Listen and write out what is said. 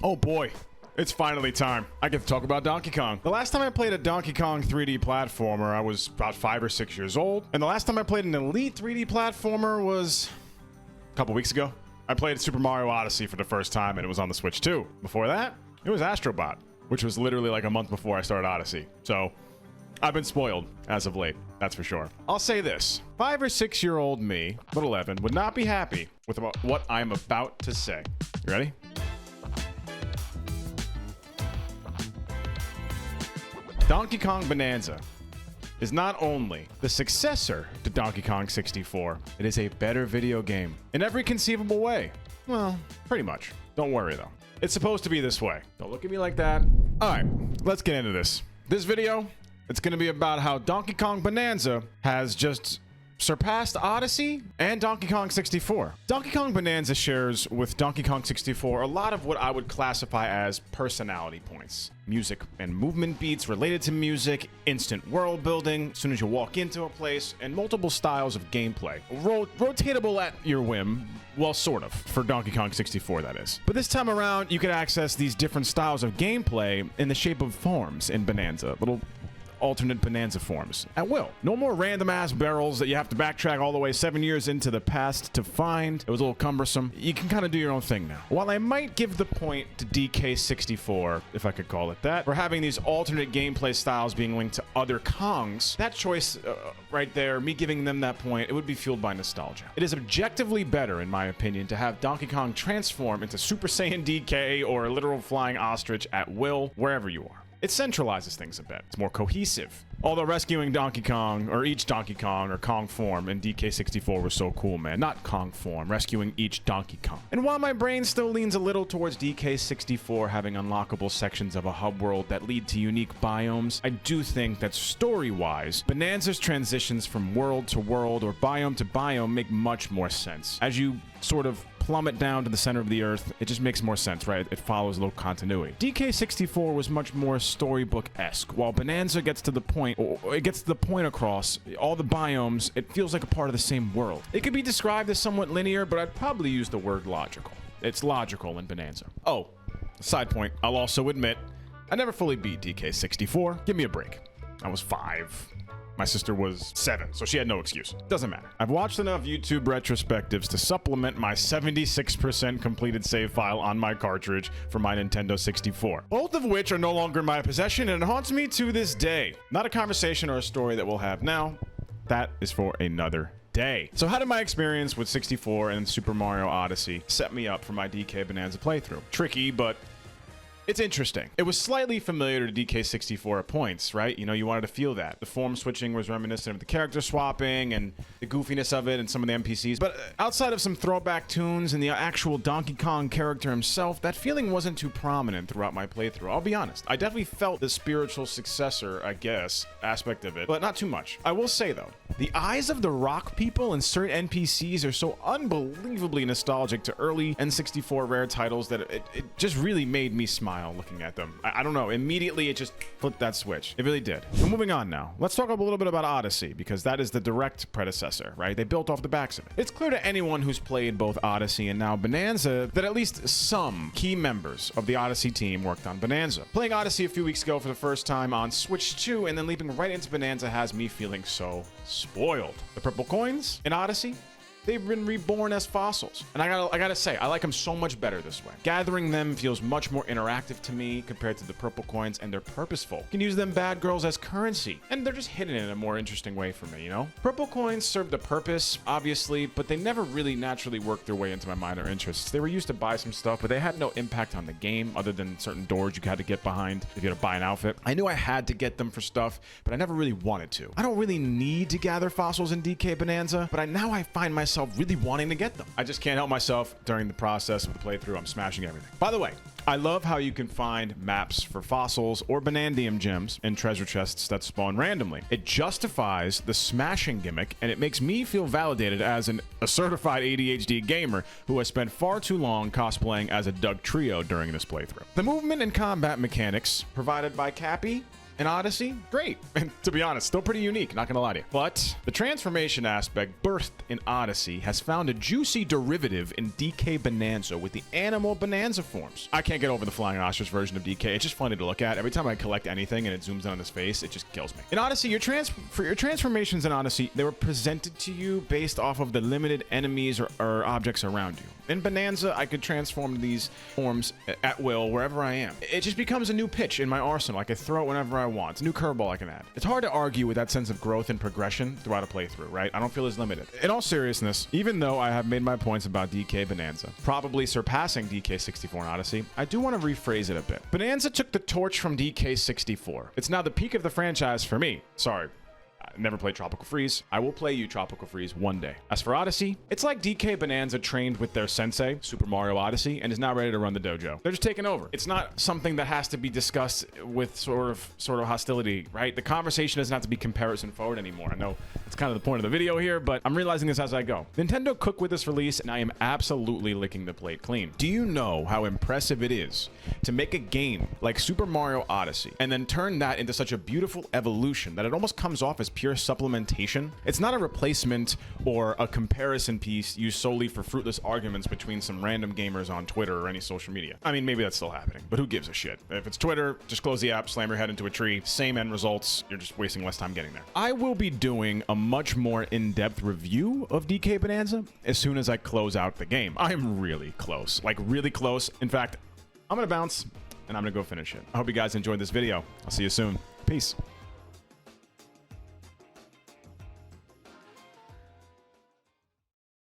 Oh boy, it's finally time. I get to talk about Donkey Kong. The last time I played a Donkey Kong 3D platformer, I was about 5 or 6 years old. And the last time I played an Elite 3D platformer was a couple weeks ago. I played Super Mario Odyssey for the first time, and it was on the Switch too. Before that, it was Astrobot, which was literally like a month before I started Odyssey. So I've been spoiled as of late, that's for sure. I'll say this, 5 or 6 year old me, but 11, would not be happy with what I'm about to say. You ready? Donkey Kong Bonanza is not only the successor to Donkey Kong 64, it is a better video game in every conceivable way. Well, pretty much. Don't worry though. It's supposed to be this way. Don't look at me like that. All right, let's get into this. This video, it's going to be about how Donkey Kong Bonanza has just surpassed Odyssey and Donkey Kong 64. Donkey Kong Bonanza shares with Donkey Kong 64 a lot of what I would classify as personality points. Music and movement beats related to music, instant world building as soon as you walk into a place, and multiple styles of gameplay. Rotatable at your whim. Well, sort of, for Donkey Kong 64, that is. But this time around, you can access these different styles of gameplay in the shape of forms in Bonanza. Little alternate Bonanza forms at will. No more random ass barrels that you have to backtrack all the way 7 years into the past to find. It was a little cumbersome. You can kind of do your own thing now. While I might give the point to DK64, if I could call it that, for having these alternate gameplay styles being linked to other Kongs, that choice right there, me giving them that point, it would be fueled by nostalgia. It is objectively better, in my opinion, to have Donkey Kong transform into Super Saiyan DK or a literal flying ostrich at will, wherever you are. It centralizes things a bit. It's more cohesive. Although rescuing Donkey Kong, or each Donkey Kong, or Kong form in DK64 was so cool, man. Not Kong form, rescuing each Donkey Kong. And while my brain still leans a little towards DK64 having unlockable sections of a hub world that lead to unique biomes, I do think that story-wise, Bonanza's transitions from world to world or biome to biome make much more sense. As you sort of plummet down to the center of the earth, it just makes more sense, right? It follows a little continuity. DK64 was much more storybook-esque, while Bonanza gets to the point, or it gets the point across, all the biomes, it feels like a part of the same world. It could be described as somewhat linear, but I'd probably use the word logical. It's logical in Bonanza. Oh, side point, I'll also admit, I never fully beat DK64. Give me a break. I was 5. My sister was 7, so she had no excuse. Doesn't matter. I've watched enough YouTube retrospectives to supplement my 76% completed save file on my cartridge for my Nintendo 64. Both of which are no longer in my possession, and it haunts me to this day. Not a conversation or a story that we'll have now. That is for another day. So how did my experience with 64 and Super Mario Odyssey set me up for my DK Bonanza playthrough? Tricky, but it's interesting. It was slightly familiar to DK64 at points, right? You know, you wanted to feel that. The form switching was reminiscent of the character swapping and the goofiness of it and some of the NPCs. But outside of some throwback tunes and the actual Donkey Kong character himself, that feeling wasn't too prominent throughout my playthrough. I'll be honest. I definitely felt the spiritual successor, I guess, aspect of it, but not too much. I will say, though, the eyes of the rock people and certain NPCs are so unbelievably nostalgic to early N64 rare titles that it just really made me smile looking at them. I don't know. Immediately, it just flipped that switch. It really did. So moving on now. Let's talk a little bit about Odyssey, because that is the direct predecessor, right? They built off the backs of it. It's clear to anyone who's played both Odyssey and now Bonanza that at least some key members of the Odyssey team worked on Bonanza. Playing Odyssey a few weeks ago for the first time on Switch 2 and then leaping right into Bonanza has me feeling so spoiled. The purple coins in Odyssey, they've been reborn as fossils. And I gotta say, I like them so much better this way. Gathering them feels much more interactive to me compared to the purple coins, and they're purposeful. You can use them bad girls as currency, and they're just hidden in a more interesting way for me, you know? Purple coins served a purpose, obviously, but they never really naturally worked their way into my minor interests. They were used to buy some stuff, but they had no impact on the game other than certain doors you had to get behind if you had to buy an outfit. I knew I had to get them for stuff, but I never really wanted to. I don't really need to gather fossils in DK Bonanza, but now I find myself really wanting to get them. I just can't help myself. During the process of the playthrough, I'm smashing everything. By the way, I love how you can find maps for fossils or Bonandium gems in treasure chests that spawn randomly. It justifies the smashing gimmick, and it makes me feel validated as a certified ADHD gamer who has spent far too long cosplaying as a Doug Trio during this playthrough. The movement and combat mechanics provided by Cappy in Odyssey, great. And to be honest, still pretty unique, not gonna lie to you. But the transformation aspect birthed in Odyssey has found a juicy derivative in DK Bananza with the animal Bonanza forms. I can't get over the flying ostrich version of DK. It's just funny to look at. Every time I collect anything and it zooms in on his face, it just kills me. In Odyssey, your transformations in Odyssey, they were presented to you based off of the limited enemies or objects around you. In Bonanza, I could transform these forms at will wherever I am. It just becomes a new pitch in my arsenal. I can throw it whenever I want. It's a new curveball I can add. It's hard to argue with that sense of growth and progression throughout a playthrough, right? I don't feel as limited. In all seriousness, even though I have made my points about DK Bonanza, probably surpassing DK64 in Odyssey, I do want to rephrase it a bit. Bonanza took the torch from DK64. It's now the peak of the franchise for me. Sorry. Never played Tropical Freeze. I will play you Tropical Freeze one day. As for Odyssey, it's like DK Bonanza trained with their sensei, Super Mario Odyssey, and is now ready to run the dojo. They're just taking over. It's not something that has to be discussed with sort of hostility, right? The conversation doesn't have to be comparison forward anymore. I know it's kind of the point of the video here, but I'm realizing this as I go. Nintendo cooked with this release, and I am absolutely licking the plate clean. Do you know how impressive it is to make a game like Super Mario Odyssey and then turn that into such a beautiful evolution that it almost comes off as pure supplementation? It's not a replacement or a comparison piece used solely for fruitless arguments between some random gamers on Twitter or any social media. I mean, maybe that's still happening, but who gives a shit? If it's Twitter, just close the app, slam your head into a tree, same end results, you're just wasting less time getting there. I will be doing a much more in-depth review of DK Bonanza as soon as I close out the game. I'm really close, like really close. In fact, I'm gonna bounce and I'm gonna go finish it. I hope you guys enjoyed this video. I'll see you soon. Peace.